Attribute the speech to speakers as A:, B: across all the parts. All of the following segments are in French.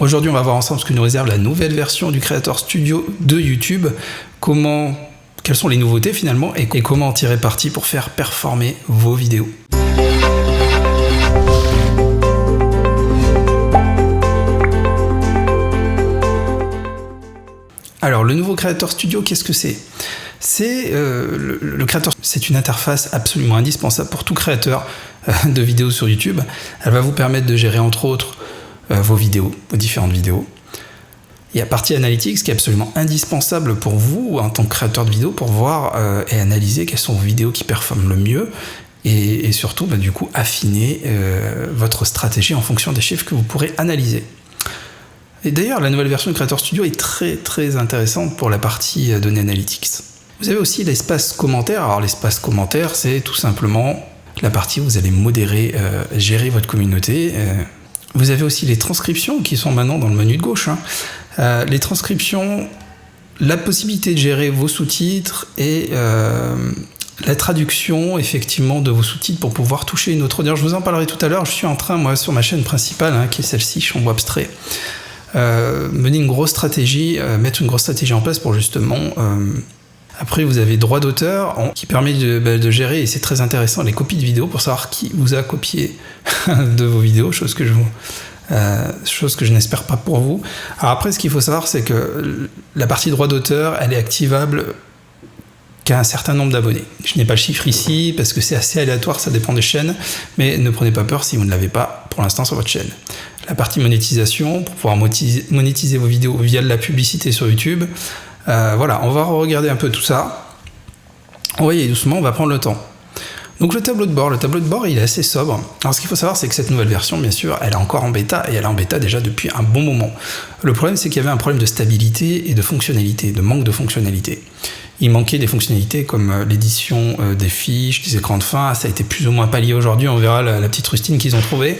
A: Aujourd'hui, on va voir ensemble ce que nous réserve la nouvelle version du Creator Studio de YouTube, quelles sont les nouveautés finalement et comment en tirer parti pour faire performer vos vidéos. Alors, le nouveau Creator Studio, qu'est-ce que c'est ? Le Creator, c'est une interface absolument indispensable pour tout créateur de vidéos sur YouTube. Elle va vous permettre de gérer entre autres vos vidéos, vos différentes vidéos. Il y a partie Analytics qui est absolument indispensable pour vous en tant que créateur de vidéos pour voir et analyser quelles sont vos vidéos qui performent le mieux et surtout du coup affiner votre stratégie en fonction des chiffres que vous pourrez analyser. Et d'ailleurs, la nouvelle version de Creator Studio est très très intéressante pour la partie données Analytics. Vous avez aussi l'espace commentaire. Alors l'espace commentaire, c'est tout simplement la partie où vous allez modérer, gérer votre communauté. Vous avez aussi les transcriptions qui sont maintenant dans le menu de gauche. Les transcriptions, la possibilité de gérer vos sous-titres et la traduction effectivement de vos sous-titres pour pouvoir toucher une autre audience. Je vous en parlerai tout à l'heure. Je suis en train, moi, sur ma chaîne principale, qui est celle-ci, Chambo Abstrait, mener une grosse stratégie, mettre une grosse stratégie en place pour justement... Après, vous avez droit d'auteur qui permet de gérer, et c'est très intéressant, les copies de vidéos pour savoir qui vous a copié de vos vidéos, chose que je n'espère pas pour vous. Alors après, ce qu'il faut savoir, c'est que la partie droit d'auteur, elle est activable qu'à un certain nombre d'abonnés. Je n'ai pas le chiffre ici parce que c'est assez aléatoire, ça dépend des chaînes, mais ne prenez pas peur si vous ne l'avez pas pour l'instant sur votre chaîne. La partie monétisation, pour pouvoir monétiser vos vidéos via de la publicité sur YouTube, voilà, on va regarder un peu tout ça. Vous voyez, doucement, on va prendre le temps. Donc le tableau de bord, il est assez sobre. Alors ce qu'il faut savoir, c'est que cette nouvelle version, bien sûr, elle est encore en bêta, et elle est en bêta déjà depuis un bon moment. Le problème, c'est qu'il y avait un problème de stabilité et de fonctionnalité, de manque de fonctionnalité. Il manquait des fonctionnalités comme l'édition des fiches, des écrans de fin. Ça a été plus ou moins pallié aujourd'hui, on verra la petite rustine qu'ils ont trouvée.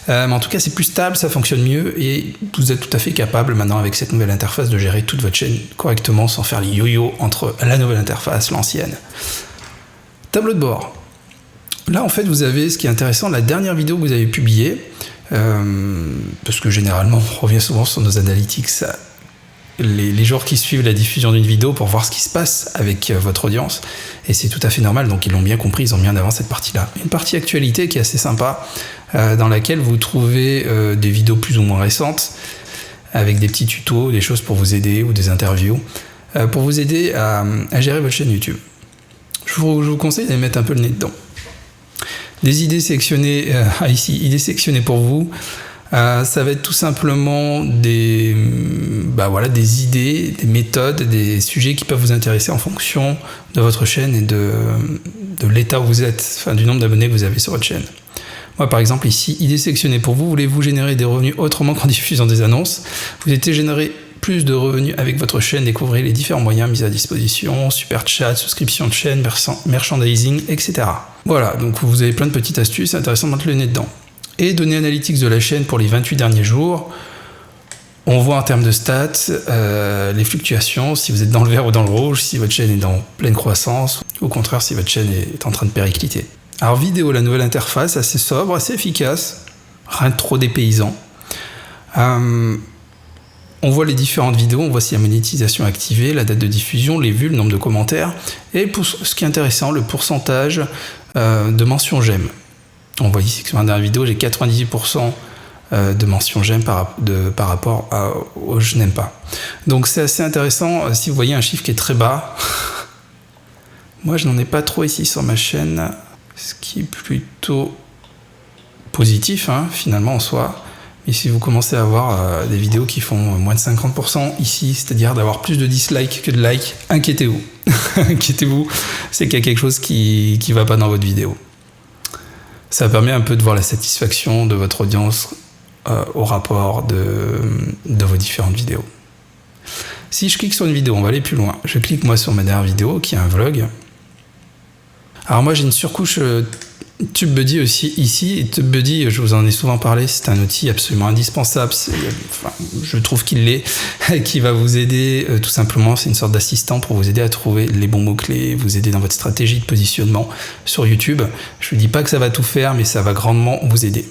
A: Mais en tout cas, c'est plus stable, ça fonctionne mieux, et vous êtes tout à fait capable maintenant avec cette nouvelle interface de gérer toute votre chaîne correctement sans faire les yo-yo entre la nouvelle interface, l'ancienne. Tableau de bord. Là, en fait, vous avez ce qui est intéressant, la dernière vidéo que vous avez publiée, parce que généralement, on revient souvent sur nos analytics, les jours qui suivent la diffusion d'une vidéo pour voir ce qui se passe avec votre audience, et c'est tout à fait normal, donc ils l'ont bien compris, ils ont mis en avant cette partie-là. Une partie actualité qui est assez sympa, dans laquelle vous trouvez des vidéos plus ou moins récentes, avec des petits tutos, des choses pour vous aider, ou des interviews, pour vous aider à gérer votre chaîne YouTube. Je vous conseille de mettre un peu le nez dedans. Des idées sélectionnées, ici, idées sélectionnées pour vous. Ça va être tout simplement des idées, des méthodes, des sujets qui peuvent vous intéresser en fonction de votre chaîne et de l'état où vous êtes, enfin du nombre d'abonnés que vous avez sur votre chaîne. Moi, par exemple, ici, idées sélectionnées pour vous. Voulez-vous générer des revenus autrement qu'en diffusant des annonces ? Vous souhaitez générer plus de revenus avec votre chaîne, découvrez les différents moyens mis à disposition, super chat, souscription de chaîne, merchandising, etc. Voilà, donc vous avez plein de petites astuces, c'est intéressant de mettre le nez dedans. Et données analytics de la chaîne pour les 28 derniers jours. On voit en termes de stats les fluctuations, si vous êtes dans le vert ou dans le rouge, si votre chaîne est en pleine croissance, ou au contraire si votre chaîne est en train de péricliter. Alors vidéo, la nouvelle interface, assez sobre, assez efficace, rien de trop dépaysant. On voit les différentes vidéos, on voit s'il y a monétisation activée, la date de diffusion, les vues, le nombre de commentaires, et pour ce qui est intéressant, le pourcentage de mentions j'aime. On voit ici que sur la dernière vidéo, j'ai 98% de mentions j'aime par rapport au je n'aime pas. Donc c'est assez intéressant, si vous voyez un chiffre qui est très bas, moi je n'en ai pas trop ici sur ma chaîne, ce qui est plutôt positif finalement en soi. Et si vous commencez à avoir des vidéos qui font moins de 50% ici, c'est-à-dire d'avoir plus de dislikes que de likes, inquiétez-vous. Inquiétez-vous, c'est qu'il y a quelque chose qui ne va pas dans votre vidéo. Ça permet un peu de voir la satisfaction de votre audience au rapport de vos différentes vidéos. Si je clique sur une vidéo, on va aller plus loin. Je clique moi sur ma dernière vidéo qui est un vlog. Alors moi j'ai une surcouche TubeBuddy aussi ici, et TubeBuddy, je vous en ai souvent parlé, c'est un outil absolument indispensable, je trouve qu'il l'est, qui va vous aider tout simplement, c'est une sorte d'assistant pour vous aider à trouver les bons mots-clés, vous aider dans votre stratégie de positionnement sur YouTube. Je ne dis pas que ça va tout faire, mais ça va grandement vous aider.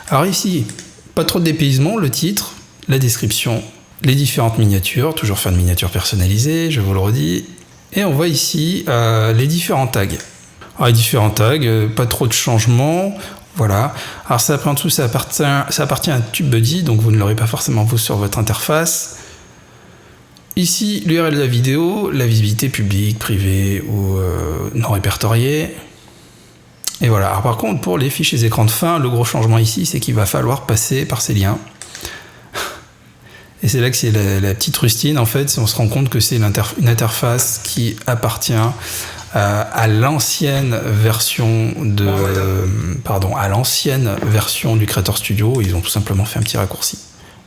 A: Alors ici, pas trop de dépaysement, le titre, la description, les différentes miniatures, toujours faire une miniature personnalisée, je vous le redis. Et on voit ici les différents tags. Alors les différents tags, pas trop de changements. Voilà. Alors ça, après en dessous, ça appartient à TubeBuddy, donc vous ne l'aurez pas forcément vous sur votre interface. Ici, l'URL de la vidéo, la visibilité publique, privée ou non répertoriée. Et voilà. Alors par contre, pour les fichiers écran de fin, le gros changement ici, c'est qu'il va falloir passer par ces liens. Et c'est là que c'est la petite rustine, en fait, si on se rend compte que c'est une interface qui appartient à l'ancienne version du Creator Studio. Ils ont tout simplement fait un petit raccourci.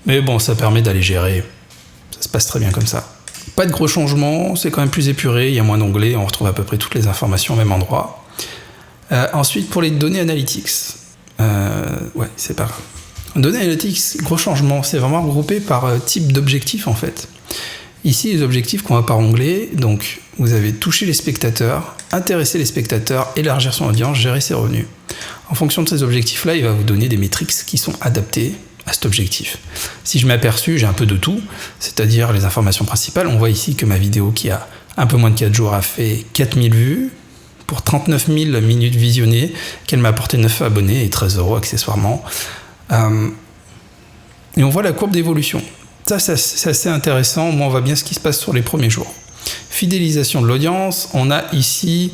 A: Mais bon, ça permet d'aller gérer. Ça se passe très bien comme ça. Pas de gros changements, c'est quand même plus épuré, il y a moins d'onglets, on retrouve à peu près toutes les informations au même endroit. Ensuite, pour les données analytics. Ouais, c'est pas grave. Données analytics, gros changement, c'est vraiment regroupé par type d'objectif en fait. Ici, les objectifs qu'on voit par onglet, donc vous avez touché les spectateurs, intéresser les spectateurs, élargir son audience, gérer ses revenus. En fonction de ces objectifs-là, il va vous donner des métriques qui sont adaptées à cet objectif. Si je m'aperçus, j'ai un peu de tout, c'est-à-dire les informations principales. On voit ici que ma vidéo qui a un peu moins de 4 jours a fait 4000 vues, pour 39 000 minutes visionnées, qu'elle m'a apporté 9 abonnés et 13 € accessoirement. Et on voit la courbe d'évolution. Ça, c'est assez intéressant. Moi, on voit bien ce qui se passe sur les premiers jours. Fidélisation de l'audience. On a ici,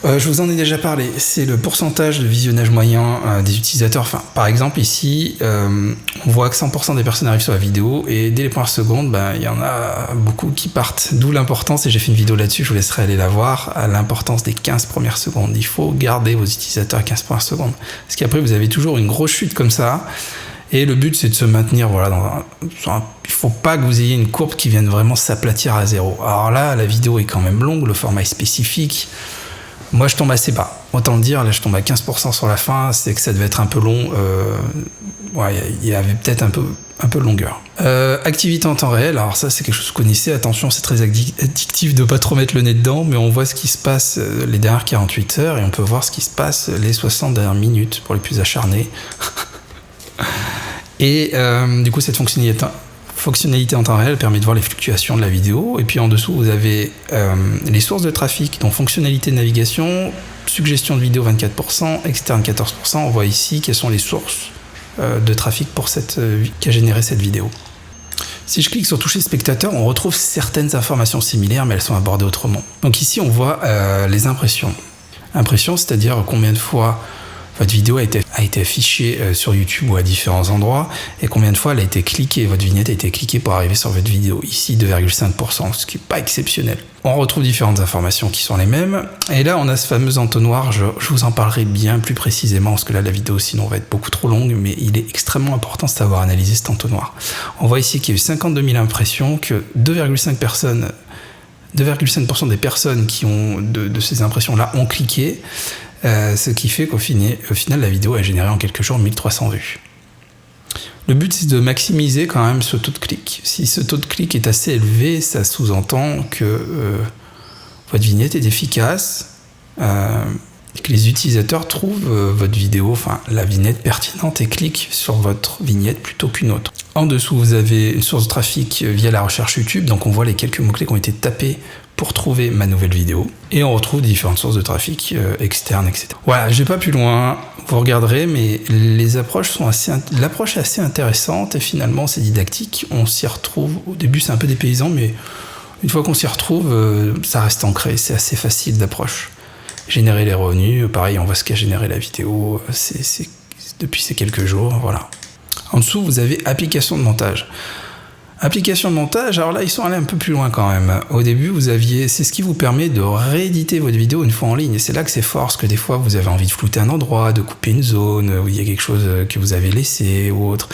A: je vous en ai déjà parlé, c'est le pourcentage de visionnage moyen des utilisateurs. Enfin, par exemple, ici, on voit que 100% des personnes arrivent sur la vidéo et dès les premières secondes, il y en a beaucoup qui partent. D'où l'importance, et j'ai fait une vidéo là-dessus, je vous laisserai aller la voir, à l'importance des 15 premières secondes. Il faut garder vos utilisateurs à 15 premières secondes. Parce qu'après, vous avez toujours une grosse chute comme ça. Et le but, c'est de se maintenir, voilà, il ne faut pas que vous ayez une courbe qui vienne vraiment s'aplatir à zéro. Alors là, la vidéo est quand même longue, le format est spécifique. Moi, je tombe assez bas. Autant le dire, là, je tombe à 15% sur la fin, c'est que ça devait être un peu long. Il y avait peut-être un peu de longueur. Activité en temps réel, alors ça, c'est quelque chose que vous connaissez. Attention, c'est très addictif de ne pas trop mettre le nez dedans, mais on voit ce qui se passe les dernières 48 heures et on peut voir ce qui se passe les 60 dernières minutes pour les plus acharnés. Et du coup, cette fonctionnalité en temps réel permet de voir les fluctuations de la vidéo. Et puis en dessous, vous avez les sources de trafic, donc fonctionnalité de navigation, suggestion de vidéo 24%, externe 14%. On voit ici quelles sont les sources de trafic qui a généré cette vidéo. Si je clique sur toucher spectateur, on retrouve certaines informations similaires, mais elles sont abordées autrement. Donc ici, on voit les impressions. Impressions, c'est-à-dire combien de fois votre vidéo a été affichée sur YouTube ou à différents endroits, et combien de fois elle a été cliquée, votre vignette a été cliquée pour arriver sur votre vidéo. Ici, 2,5%, ce qui n'est pas exceptionnel. On retrouve différentes informations qui sont les mêmes, et là, on a ce fameux entonnoir, je vous en parlerai bien plus précisément, parce que là, la vidéo, sinon, va être beaucoup trop longue, mais il est extrêmement important de savoir analyser cet entonnoir. On voit ici qu'il y a eu 52 000 impressions, que 2,5% des personnes qui ont de ces impressions-là ont cliqué, ce qui fait qu'au final, la vidéo a généré en quelques jours 1300 vues. Le but, c'est de maximiser quand même ce taux de clic. Si ce taux de clic est assez élevé, ça sous-entend que votre vignette est efficace, et que les utilisateurs trouvent votre vidéo, enfin la vignette pertinente, et cliquent sur votre vignette plutôt qu'une autre. En dessous, vous avez une source de trafic via la recherche YouTube, donc on voit les quelques mots-clés qui ont été tapés pour trouver ma nouvelle vidéo. Et on retrouve différentes sources de trafic externes, etc. Voilà, je vais pas plus loin, vous regarderez, mais l'approche est assez intéressante et finalement c'est didactique. On s'y retrouve, au début c'est un peu dépaysant, mais une fois qu'on s'y retrouve, ça reste ancré, c'est assez facile d'approche. Générer les revenus, pareil, on voit ce qu'a généré la vidéo, c'est depuis ces quelques jours, voilà. En dessous, vous avez application de montage. Application de montage, alors là, ils sont allés un peu plus loin quand même. Au début, c'est ce qui vous permet de rééditer votre vidéo une fois en ligne. Et c'est là que c'est fort, parce que des fois, vous avez envie de flouter un endroit, de couper une zone, où il y a quelque chose que vous avez laissé ou autre.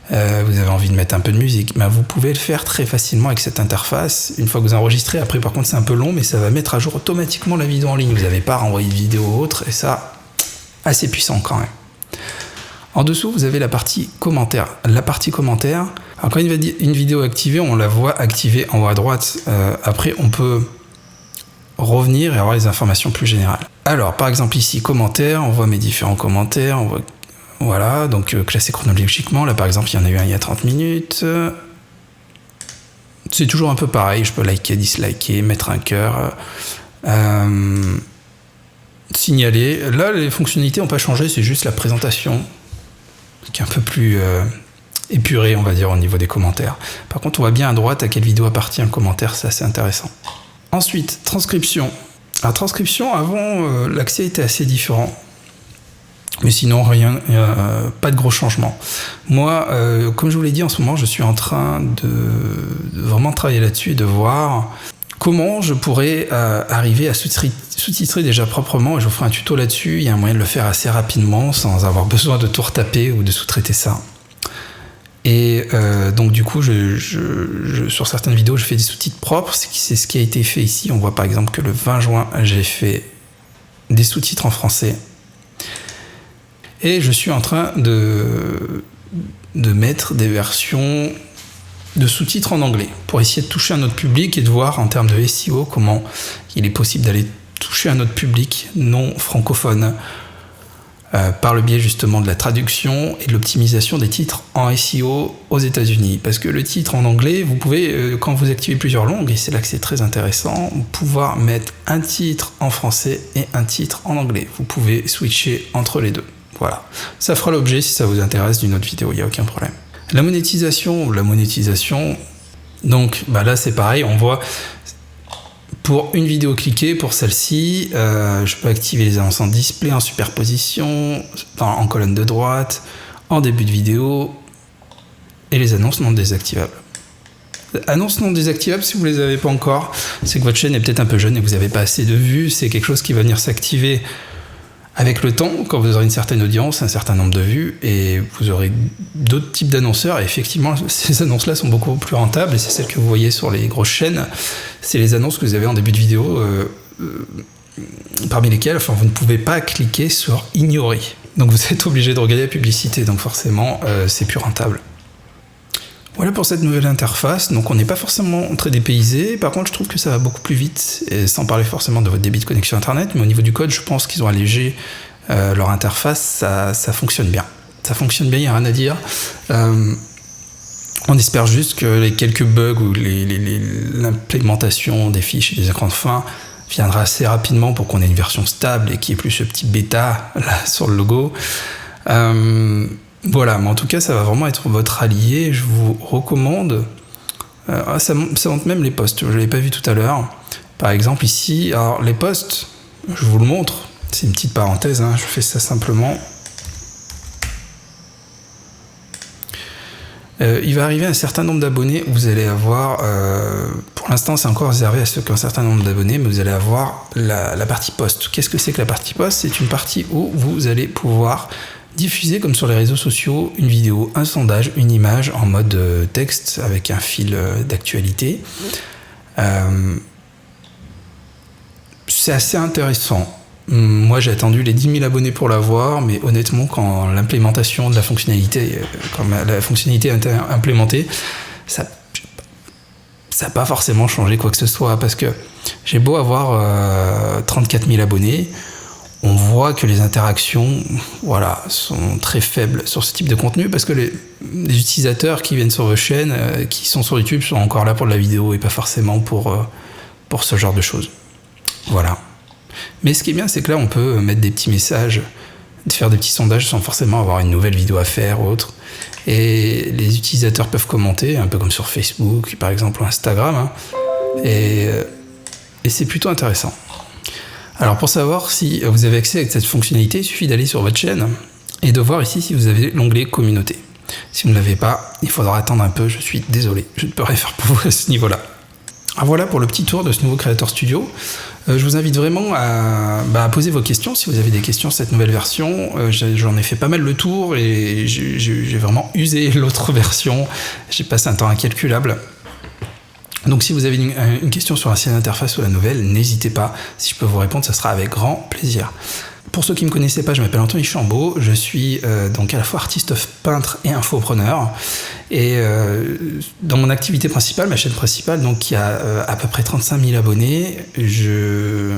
A: Vous avez envie de mettre un peu de musique. Mais vous pouvez le faire très facilement avec cette interface. Une fois que vous enregistrez, après, par contre, c'est un peu long, mais ça va mettre à jour automatiquement la vidéo en ligne. Vous n'avez pas à renvoyer de vidéo ou autre, et ça, assez puissant quand même. En dessous, vous avez la partie commentaires. La partie commentaires, alors quand une vidéo est activée, on la voit activée en haut à droite. Après, on peut revenir et avoir les informations plus générales. Alors, par exemple ici, commentaires, on voit mes différents commentaires, on voit voilà, donc classé chronologiquement. Là, par exemple, il y en a eu un il y a 30 minutes. C'est toujours un peu pareil. Je peux liker, disliker, mettre un cœur, signaler. Là, les fonctionnalités n'ont pas changé, c'est juste la présentation qui est un peu plus épurée, on va dire, au niveau des commentaires. Par contre, on voit bien à droite à quelle vidéo appartient le commentaire, c'est assez intéressant. Ensuite, transcription. La transcription, avant, l'accès était assez différent. Mais sinon, rien, pas de gros changements. Moi, comme je vous l'ai dit, en ce moment, je suis en train de vraiment travailler là-dessus et de voir comment je pourrais arriver à sous-titrer déjà proprement. Je vous ferai un tuto là-dessus. Il y a un moyen de le faire assez rapidement sans avoir besoin de tout retaper ou de sous-traiter ça. Et donc du coup, sur certaines vidéos, je fais des sous-titres propres. C'est ce qui a été fait ici. On voit par exemple que le 20 juin, j'ai fait des sous-titres en français. Et je suis en train de mettre des versions de sous-titres en anglais pour essayer de toucher un autre public et de voir en termes de SEO comment il est possible d'aller toucher un autre public non francophone par le biais justement de la traduction et de l'optimisation des titres en SEO aux États-Unis. Parce que le titre en anglais, vous pouvez, quand vous activez plusieurs langues, et c'est là que c'est très intéressant, pouvoir mettre un titre en français et un titre en anglais. Vous pouvez switcher entre les deux. Voilà. Ça fera l'objet, si ça vous intéresse, d'une autre vidéo, il n'y a aucun problème. La monétisation, donc là c'est pareil, on voit pour une vidéo cliquée, pour celle-ci, je peux activer les annonces en display, en superposition, en colonne de droite, en début de vidéo, et les annonces non désactivables. Annonces non désactivables, si vous ne les avez pas encore, c'est que votre chaîne est peut-être un peu jeune et que vous n'avez pas assez de vues, c'est quelque chose qui va venir s'activer avec le temps, quand vous aurez une certaine audience, un certain nombre de vues, et vous aurez d'autres types d'annonceurs, et effectivement, ces annonces-là sont beaucoup plus rentables, et c'est celles que vous voyez sur les grosses chaînes. C'est les annonces que vous avez en début de vidéo, parmi lesquelles vous ne pouvez pas cliquer sur « Ignorer ». Donc vous êtes obligé de regarder la publicité, donc forcément, c'est plus rentable. Voilà pour cette nouvelle interface. Donc on n'est pas forcément très dépaysé. Par contre, je trouve que ça va beaucoup plus vite, et sans parler forcément de votre débit de connexion Internet. Mais au niveau du code, je pense qu'ils ont allégé leur interface. Ça fonctionne bien. Ça fonctionne bien, il n'y a rien à dire. On espère juste que les quelques bugs ou l'implémentation des fiches et des écrans de fin viendra assez rapidement pour qu'on ait une version stable et qu'il n'y ait plus ce petit bêta là sur le logo. Voilà, mais en tout cas, ça va vraiment être votre allié. Je vous recommande. Ça montre même les posts. Je ne l'avais pas vu tout à l'heure. Par exemple, ici, alors les posts, je vous le montre. C'est une petite parenthèse, hein, je fais ça simplement. Il va arriver un certain nombre d'abonnés. Vous allez avoir, pour l'instant, c'est encore réservé à ceux qui ont un certain nombre d'abonnés, mais vous allez avoir la partie post. Qu'est-ce que c'est que la partie post? C'est une partie où vous allez pouvoir diffuser, comme sur les réseaux sociaux, une vidéo, un sondage, une image en mode texte avec un fil d'actualité. C'est assez intéressant. Moi, j'ai attendu les 10 000 abonnés pour l'avoir, mais honnêtement, quand l'implémentation de la fonctionnalité, quand la fonctionnalité a été implémentée, ça n'a pas forcément changé quoi que ce soit, parce que j'ai beau avoir 34 000 abonnés, on voit que les interactions, voilà, sont très faibles sur ce type de contenu, parce que les utilisateurs qui viennent sur vos chaînes, qui sont sur YouTube, sont encore là pour de la vidéo et pas forcément pour ce genre de choses. Voilà. Mais ce qui est bien, c'est que là, on peut mettre des petits messages, faire des petits sondages sans forcément avoir une nouvelle vidéo à faire ou autre. Et les utilisateurs peuvent commenter, un peu comme sur Facebook, par exemple, ou Instagram. Hein. Et c'est plutôt intéressant. Alors, pour savoir si vous avez accès à cette fonctionnalité, il suffit d'aller sur votre chaîne et de voir ici si vous avez l'onglet Communauté. Si vous ne l'avez pas, il faudra attendre un peu. Je suis désolé, je ne peux rien faire pour vous à ce niveau-là. Alors voilà pour le petit tour de ce nouveau Creator Studio. Je vous invite vraiment à poser vos questions si vous avez des questions sur cette nouvelle version. J'en ai fait pas mal le tour et j'ai vraiment usé l'autre version. J'ai passé un temps incalculable. Donc si vous avez une question sur l'ancienne interface ou la nouvelle, n'hésitez pas. Si je peux vous répondre, ça sera avec grand plaisir. Pour ceux qui ne me connaissaient pas, je m'appelle Anthony Chambaud, je suis donc à la fois artiste peintre et infopreneur. Et dans mon activité principale, ma chaîne principale, donc qui a à peu près 35 000 abonnés, je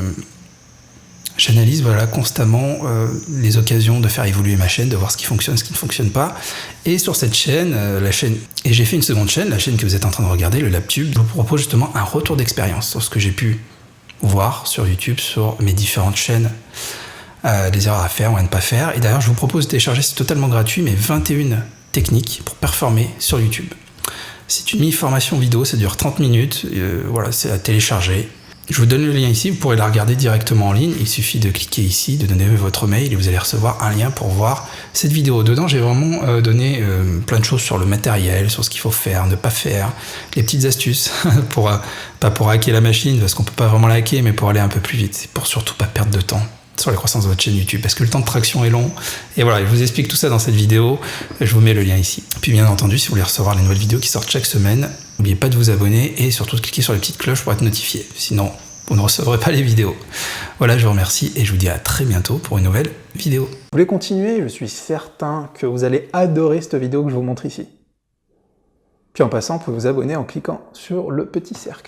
A: J'analyse voilà, constamment les occasions de faire évoluer ma chaîne, de voir ce qui fonctionne, ce qui ne fonctionne pas. Et sur cette chaîne, et j'ai fait une seconde chaîne, la chaîne que vous êtes en train de regarder, le LabTube, je vous propose justement un retour d'expérience sur ce que j'ai pu voir sur YouTube, sur mes différentes chaînes, des erreurs à faire ou à ne pas faire. Et d'ailleurs, je vous propose de télécharger, c'est totalement gratuit, mais 21 techniques pour performer sur YouTube. C'est une mini-formation vidéo, ça dure 30 minutes, voilà, c'est à télécharger. Je vous donne le lien ici, vous pourrez la regarder directement en ligne. Il suffit de cliquer ici, de donner votre mail et vous allez recevoir un lien pour voir cette vidéo. Dedans, j'ai vraiment donné plein de choses sur le matériel, sur ce qu'il faut faire, ne pas faire, les petites astuces, pas pour hacker la machine, parce qu'on peut pas vraiment la hacker, mais pour aller un peu plus vite, c'est pour surtout pas perdre de temps sur la croissance de votre chaîne YouTube, parce que le temps de traction est long. Et voilà, je vous explique tout ça dans cette vidéo. Je vous mets le lien ici. Puis bien entendu, si vous voulez recevoir les nouvelles vidéos qui sortent chaque semaine, n'oubliez pas de vous abonner et surtout de cliquer sur les petites cloches pour être notifié. Sinon, vous ne recevrez pas les vidéos. Voilà, je vous remercie et je vous dis à très bientôt pour une nouvelle vidéo.
B: Vous voulez continuer? Je suis certain que vous allez adorer cette vidéo que je vous montre ici. Puis en passant, vous pouvez vous abonner en cliquant sur le petit cercle.